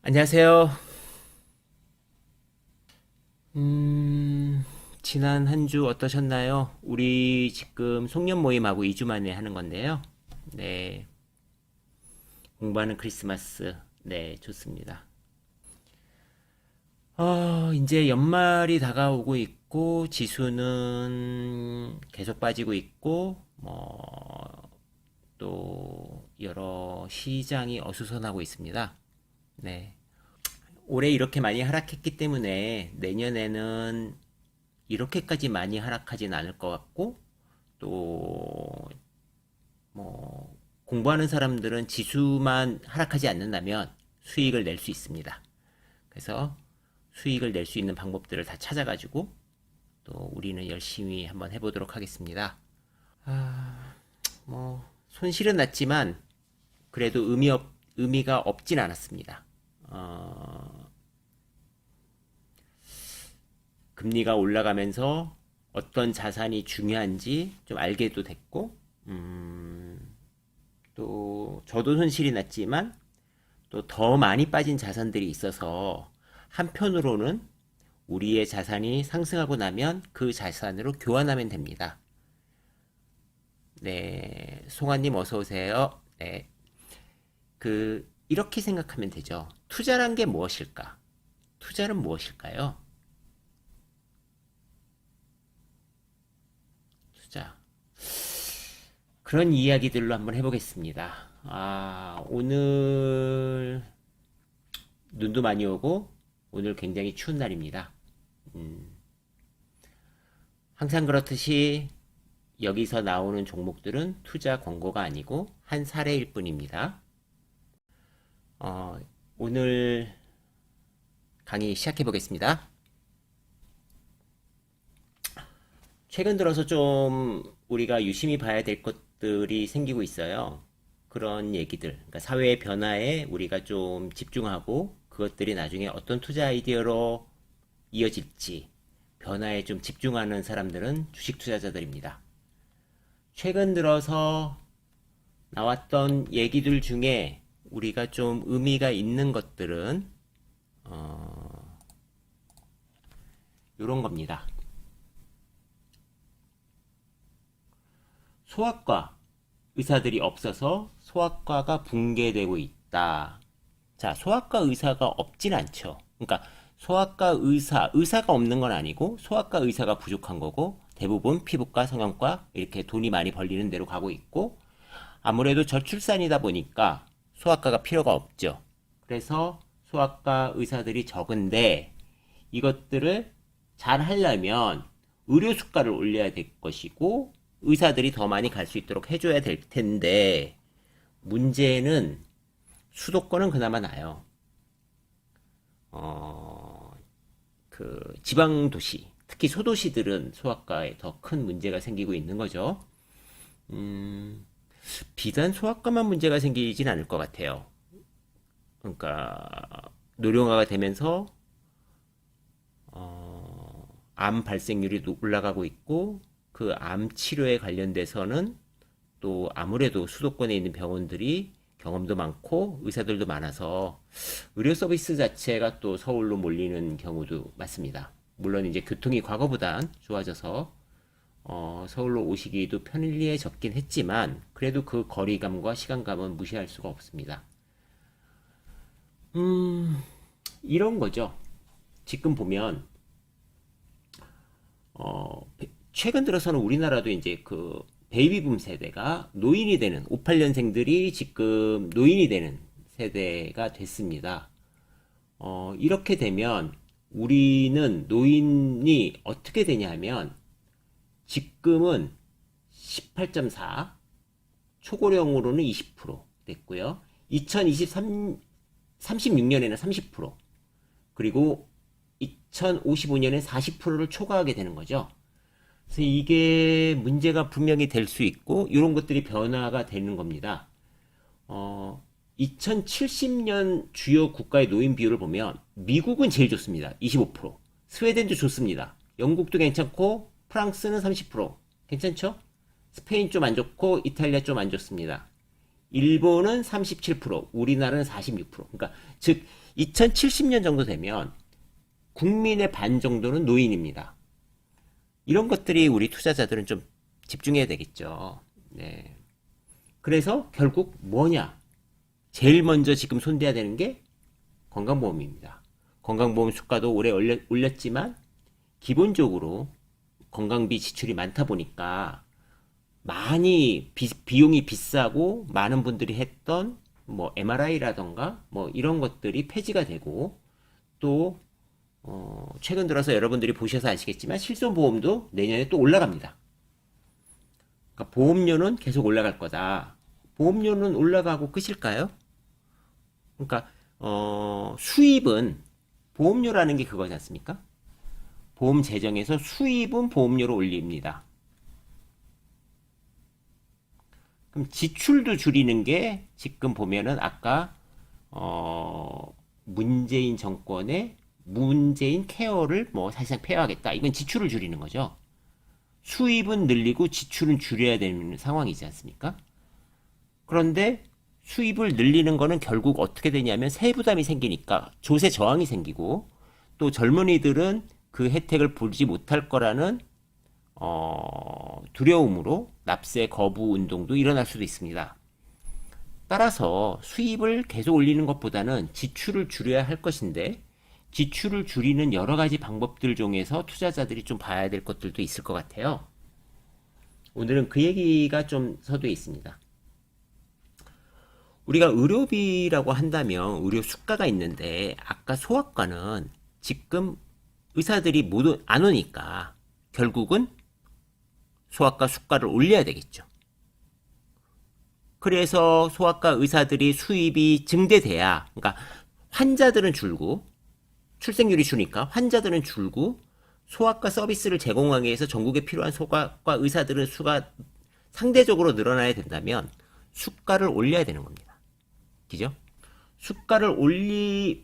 안녕하세요. 음, 지난 한 주 어떠셨나요? 우리 지금 송년 모임하고 2주 만에 하는 건데요. 네, 공부하는 크리스마스. 네, 좋습니다. 이제 연말이 다가오고 있고, 지수는 계속 빠지고 있고, 또 여러 시장이 어수선하고 있습니다. 네. 올해 이렇게 많이 하락했기 때문에 내년에는 이렇게까지 많이 하락하진 않을 것 같고, 또 뭐 공부하는 사람들은 지수만 하락하지 않는다면 수익을 낼 수 있습니다. 그래서 수익을 낼 수 있는 방법들을 다 찾아가지고 또 우리는 열심히 한번 해보도록 하겠습니다. 뭐 손실은 났지만 그래도 의미가 없진 않았습니다. 금리가 올라가면서 어떤 자산이 중요한지 좀 알게도 됐고, 또 저도 손실이 났지만 또 더 많이 빠진 자산들이 있어서 한편으로는 우리의 자산이 상승하고 나면 그 자산으로 교환하면 됩니다. 네, 송아님 어서 오세요. 네, 이렇게 생각하면 되죠. 투자란 게 무엇일까? 투자는 무엇일까요? 투자. 그런 이야기들로 한번 해보겠습니다. 오늘 눈도 많이 오고 오늘 굉장히 추운 날입니다. 항상 그렇듯이 여기서 나오는 종목들은 투자 광고가 아니고 한 사례일 뿐입니다. 오늘 강의 시작해 보겠습니다. 최근 들어서 좀 우리가 유심히 봐야 될 것들이 생기고 있어요. 그런 얘기들, 그러니까 사회의 변화에 우리가 좀 집중하고 그것들이 나중에 어떤 투자 아이디어로 이어질지 변화에 좀 집중하는 사람들은 주식 투자자들입니다. 최근 들어서 나왔던 얘기들 중에 우리가 좀 의미가 있는 것들은 이런 겁니다. 소아과 의사들이 없어서 소아과가 붕괴되고 있다. 자, 소아과 의사가 없진 않죠. 그러니까 소아과 의사가 없는 건 아니고 소아과 의사가 부족한 거고 대부분 피부과, 성형과 이렇게 돈이 많이 벌리는 데로 가고 있고 아무래도 저출산이다 보니까 소아과가 필요가 없죠. 그래서 소아과 의사들이 적은데 이것들을 잘 하려면 의료 수가를 올려야 될 것이고 의사들이 더 많이 갈 수 있도록 해줘야 될 텐데 문제는 수도권은 그나마 나아요. 지방 도시, 특히 소도시들은 소아과에 더 큰 문제가 생기고 있는 거죠. 비단 소아과만 문제가 생기진 않을 것 같아요. 그러니까 노령화가 되면서 암 발생률이 올라가고 있고 그 암 치료에 관련돼서는 또 아무래도 수도권에 있는 병원들이 경험도 많고 의사들도 많아서 의료 서비스 자체가 또 서울로 몰리는 경우도 많습니다. 물론 이제 교통이 과거보단 좋아져서 서울로 오시기도 편리해졌긴 했지만 그래도 그 거리감과 시간감은 무시할 수가 없습니다. 이런 거죠. 지금 보면 최근 들어서는 우리나라도 이제 그 베이비붐 세대가 노인이 되는 58년생들이 지금 노인이 되는 세대가 됐습니다. 이렇게 되면 우리는 노인이 어떻게 되냐면 지금은 18.4, 초고령으로는 20% 됐고요. 36년에는 30%, 그리고 2055년에 40%를 초과하게 되는 거죠. 그래서 이게 문제가 분명히 될 수 있고 이런 것들이 변화가 되는 겁니다. 2070년 주요 국가의 노인 비율을 보면 미국은 제일 좋습니다. 25%. 스웨덴도 좋습니다. 영국도 괜찮고 프랑스는 30%. 괜찮죠? 스페인 좀 안 좋고 이탈리아 좀 안 좋습니다. 일본은 37%, 우리나라는 46%. 그러니까 즉 2070년 정도 되면 국민의 반 정도는 노인입니다. 이런 것들이 우리 투자자들은 좀 집중해야 되겠죠. 네. 그래서 결국 뭐냐? 제일 먼저 지금 손대야 되는 게 건강보험입니다. 건강보험 수가도 올해 올렸지만 기본적으로 건강비 지출이 많다 보니까 많이 비용이 비싸고 많은 분들이 했던 뭐 MRI라던가 뭐 이런 것들이 폐지가 되고 또 최근 들어서 여러분들이 보셔서 아시겠지만 실손보험도 내년에 또 올라갑니다. 그러니까 보험료는 계속 올라갈 거다. 보험료는 올라가고 끝일까요? 그러니까 수입은 보험료라는 게 그거지 않습니까? 보험 재정에서 수입은 보험료로 올립니다. 그럼 지출도 줄이는 게 지금 보면은 아까 문재인 정권의 문재인 케어를 뭐 사실상 폐하하겠다. 이건 지출을 줄이는 거죠. 수입은 늘리고 지출은 줄여야 되는 상황이지 않습니까? 그런데 수입을 늘리는 거는 결국 어떻게 되냐면 세부담이 생기니까 조세 저항이 생기고 또 젊은이들은 그 혜택을 보지 못할 거라는 두려움으로 납세 거부 운동도 일어날 수도 있습니다. 따라서 수입을 계속 올리는 것보다는 지출을 줄여야 할 것인데 지출을 줄이는 여러 가지 방법들 중에서 투자자들이 좀 봐야 될 것들도 있을 것 같아요. 오늘은 그 얘기가 좀 서두에 있습니다. 우리가 의료비라고 한다면 의료 수가가 있는데 아까 소아과는 지금 의사들이 못 안 오니까 결국은 소아과 수가를 올려야 되겠죠. 그래서 소아과 의사들이 수입이 증대돼야, 그러니까 환자들은 줄고 출생률이 주니까 환자들은 줄고 소아과 서비스를 제공하기 위해서 전국에 필요한 소아과 의사들은 수가 상대적으로 늘어나야 된다면 수가를 올려야 되는 겁니다. 그죠? 수가를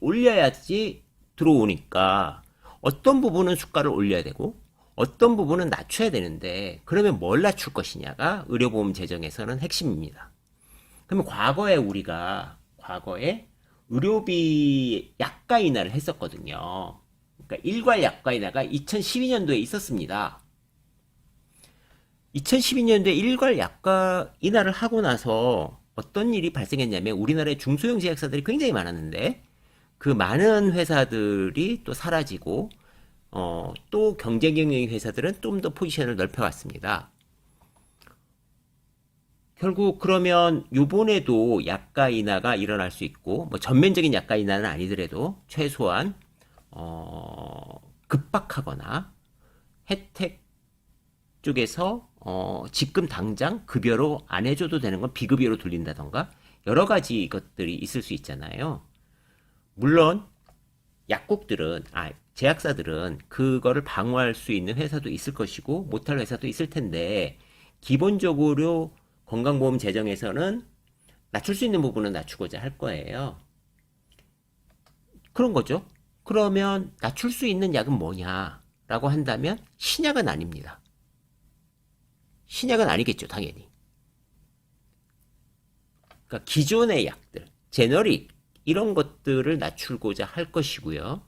올려야지 들어오니까 어떤 부분은 수가를 올려야 되고 어떤 부분은 낮춰야 되는데 그러면 뭘 낮출 것이냐가 의료보험 재정에서는 핵심입니다. 그러면 과거에 의료비 약가 인하를 했었거든요. 그러니까 일괄 약가 인하가 2012년도에 있었습니다. 2012년도에 일괄 약가 인하를 하고 나서 어떤 일이 발생했냐면 우리나라의 중소형 제약사들이 굉장히 많았는데 그 많은 회사들이 또 사라지고 또 경쟁 경영의 회사들은 좀 더 포지션을 넓혀갔습니다. 결국 그러면 요번에도 약가 인하가 일어날 수 있고 뭐 전면적인 약가 인하는 아니더라도 최소한 급박하거나 혜택 쪽에서 지금 당장 급여로 안 해줘도 되는 건 비급여로 돌린다던가 여러 가지 것들이 있을 수 있잖아요. 물론 약국들은 제약사들은 그거를 방어할 수 있는 회사도 있을 것이고 못할 회사도 있을 텐데 기본적으로 건강보험 재정에서는 낮출 수 있는 부분은 낮추고자 할 거예요. 그런 거죠. 그러면 낮출 수 있는 약은 뭐냐라고 한다면 신약은 아닙니다. 신약은 아니겠죠, 당연히. 그러니까 기존의 약들, 제너릭 이런 것들을 낮추고자 할 것이고요.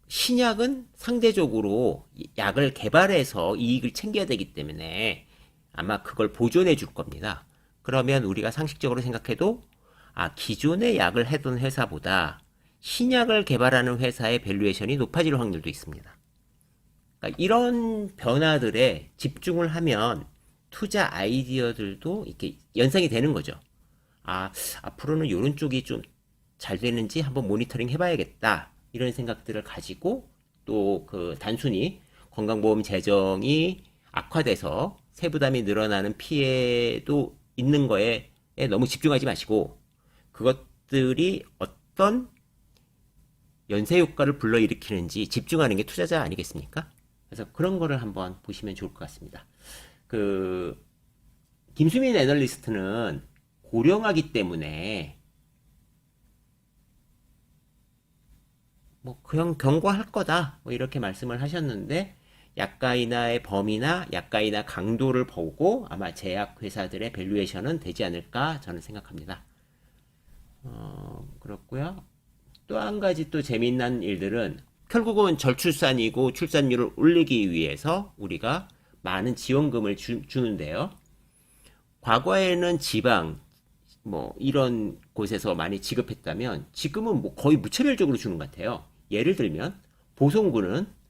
신약은 상대적으로 약을 개발해서 이익을 챙겨야 되기 때문에 아마 그걸 보존해 줄 겁니다. 그러면 우리가 상식적으로 생각해도 기존의 약을 해둔 회사보다 신약을 개발하는 회사의 밸류에이션이 높아질 확률도 있습니다. 그러니까 이런 변화들에 집중을 하면 투자 아이디어들도 이렇게 연상이 되는 거죠. 앞으로는 이런 쪽이 좀 잘 되는지 한번 모니터링 해봐야겠다. 이런 생각들을 가지고 또 그 단순히 건강보험 재정이 악화돼서 세부담이 늘어나는 피해도 있는 거에 너무 집중하지 마시고 그것들이 어떤 연쇄 효과를 불러일으키는지 집중하는 게 투자자 아니겠습니까? 그래서 그런 거를 한번 보시면 좋을 것 같습니다. 김수민 애널리스트는 고령하기 때문에 뭐 그냥 경고할 거다 뭐 이렇게 말씀을 하셨는데 약가 인하의 범위나 약가 인하 강도를 보고 아마 제약회사들의 밸류에이션은 되지 않을까 저는 생각합니다. 그렇고요. 또 한 가지 또 재미난 일들은 결국은 저출산이고 출산율을 올리기 위해서 우리가 많은 지원금을 주는데요. 과거에는 지방 뭐 이런 곳에서 많이 지급했다면 지금은 뭐 거의 무차별적으로 주는 것 같아요. 예를 들면 보성군은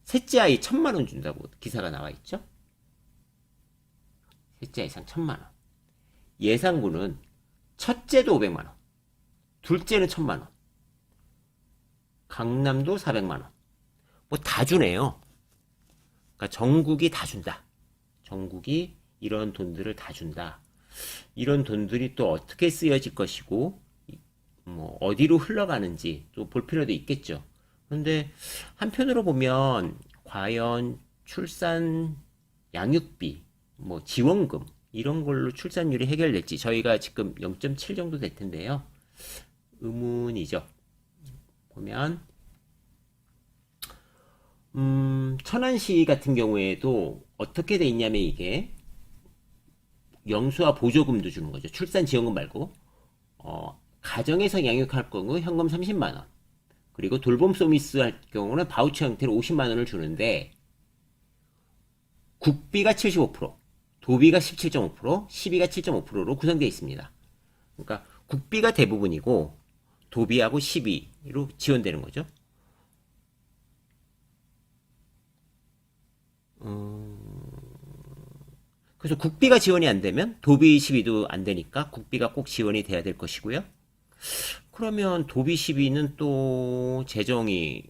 셋째 아이 1,000만 원 준다고 기사가 나와 있죠. 셋째 아이상 1,000만 원. 예산군은 첫째도 500만 원, 둘째는 1,000만 원, 강남도 400만 원. 뭐 다 주네요. 그러니까 전국이 다 준다. 전국이 이런 돈들을 다 준다. 이런 돈들이 또 어떻게 쓰여질 것이고 뭐 어디로 흘러가는지 또 볼 필요도 있겠죠. 그런데 한편으로 보면 과연 출산 양육비, 뭐 지원금 이런 걸로 출산율이 해결될지 저희가 지금 0.7 정도 될 텐데요. 의문이죠. 보면 천안시 같은 경우에도 어떻게 돼 있냐면 이게 영수와 보조금도 주는 거죠. 출산 지원금 말고 가정에서 양육할 경우 현금 30만 원 그리고 돌봄 서비스 할 경우는 바우처 형태로 50만 원을 주는데 국비가 75%, 도비가 17.5%, 시비가 7.5%로 구성되어 있습니다. 그러니까 국비가 대부분이고 도비하고 시비로 지원되는 거죠. 그래서 국비가 지원이 안 되면 도비 시비도 안 되니까 국비가 꼭 지원이 돼야 될 것이고요. 그러면 도비 시비는 또 재정이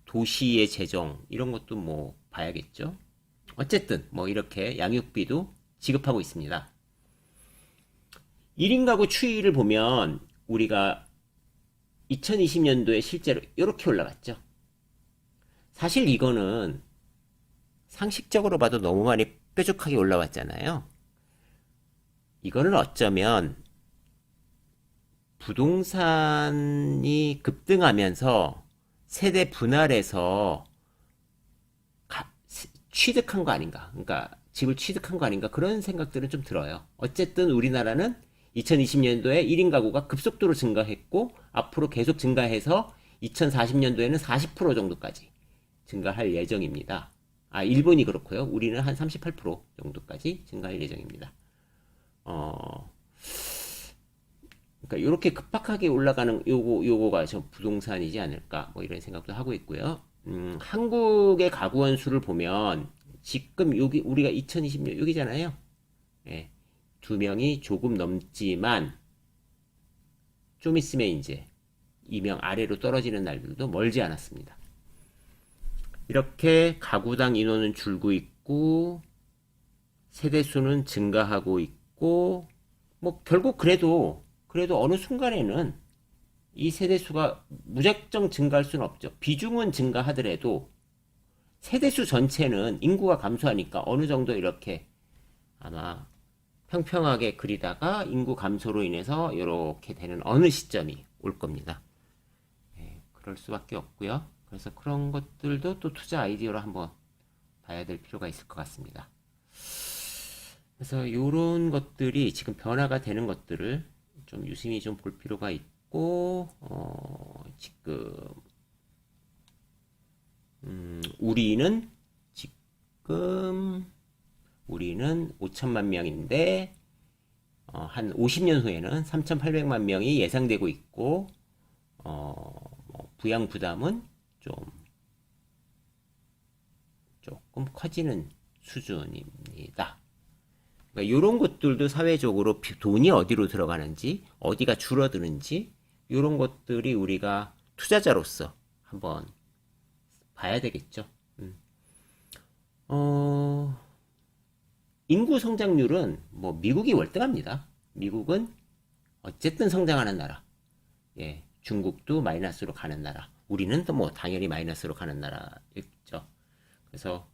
도시의 재정 이런 것도 뭐 봐야겠죠. 어쨌든 뭐 이렇게 양육비도 지급하고 있습니다. 1인 가구 추이를 보면 우리가 2020년도에 실제로 이렇게 올라갔죠. 사실 이거는 상식적으로 봐도 너무 많이 뾰족하게 올라왔잖아요. 이거는 어쩌면 부동산이 급등하면서 세대 분할해서 취득한 거 아닌가. 그러니까 집을 취득한 거 아닌가. 그런 생각들은 좀 들어요. 어쨌든 우리나라는 2020년도에 1인 가구가 급속도로 증가했고 앞으로 계속 증가해서 2040년도에는 40% 정도까지 증가할 예정입니다. 일본이 그렇고요. 우리는 한 38% 정도까지 증가할 예정입니다. 그러니까 이렇게 급박하게 올라가는 요거가 저 부동산이지 않을까 뭐 이런 생각도 하고 있고요. 한국의 가구원 수를 보면 지금 여기 우리가 2020년 여기잖아요. 예, 2명이 조금 넘지만 좀 있으면 이제 2명 아래로 떨어지는 날들도 멀지 않았습니다. 이렇게 가구당 인원은 줄고 있고 세대수는 증가하고 있고 뭐 결국 그래도 어느 순간에는 이 세대수가 무작정 증가할 수는 없죠. 비중은 증가하더라도 세대수 전체는 인구가 감소하니까 어느 정도 이렇게 아마 평평하게 그리다가 인구 감소로 인해서 이렇게 되는 어느 시점이 올 겁니다. 네, 그럴 수밖에 없고요. 그래서 그런 것들도 또 투자 아이디어로 한번 봐야 될 필요가 있을 것 같습니다. 그래서 이런 것들이 지금 변화가 되는 것들을 좀 유심히 좀 볼 필요가 있고 지금 우리는 5천만 명인데 한 50년 후에는 3,800만 명이 예상되고 있고 부양 부담은 조금 커지는 수준입니다. 그러니까 이런 것들도 사회적으로 돈이 어디로 들어가는지, 어디가 줄어드는지 이런 것들이 우리가 투자자로서 한번 봐야 되겠죠. 인구 성장률은 뭐 미국이 월등합니다. 미국은 어쨌든 성장하는 나라. 예, 중국도 마이너스로 가는 나라. 우리는 또 뭐 당연히 마이너스로 가는 나라겠죠. 그래서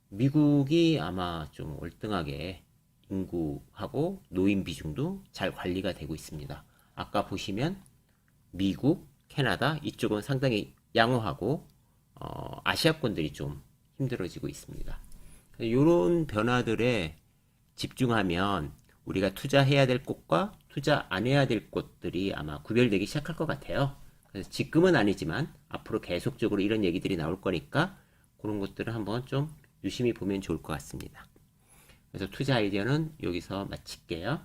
미국이 아마 좀 월등하게 인구하고 노인 비중도 잘 관리가 되고 있습니다. 아까 보시면 미국, 캐나다 이쪽은 상당히 양호하고 아시아권들이 좀 힘들어지고 있습니다. 이런 변화들에 집중하면 우리가 투자해야 될 곳과 투자 안 해야 될 곳들이 아마 구별되기 시작할 것 같아요. 그래서 지금은 아니지만 앞으로 계속적으로 이런 얘기들이 나올 거니까 그런 것들을 한번 좀 유심히 보면 좋을 것 같습니다. 그래서 투자 아이디어는 여기서 마칠게요.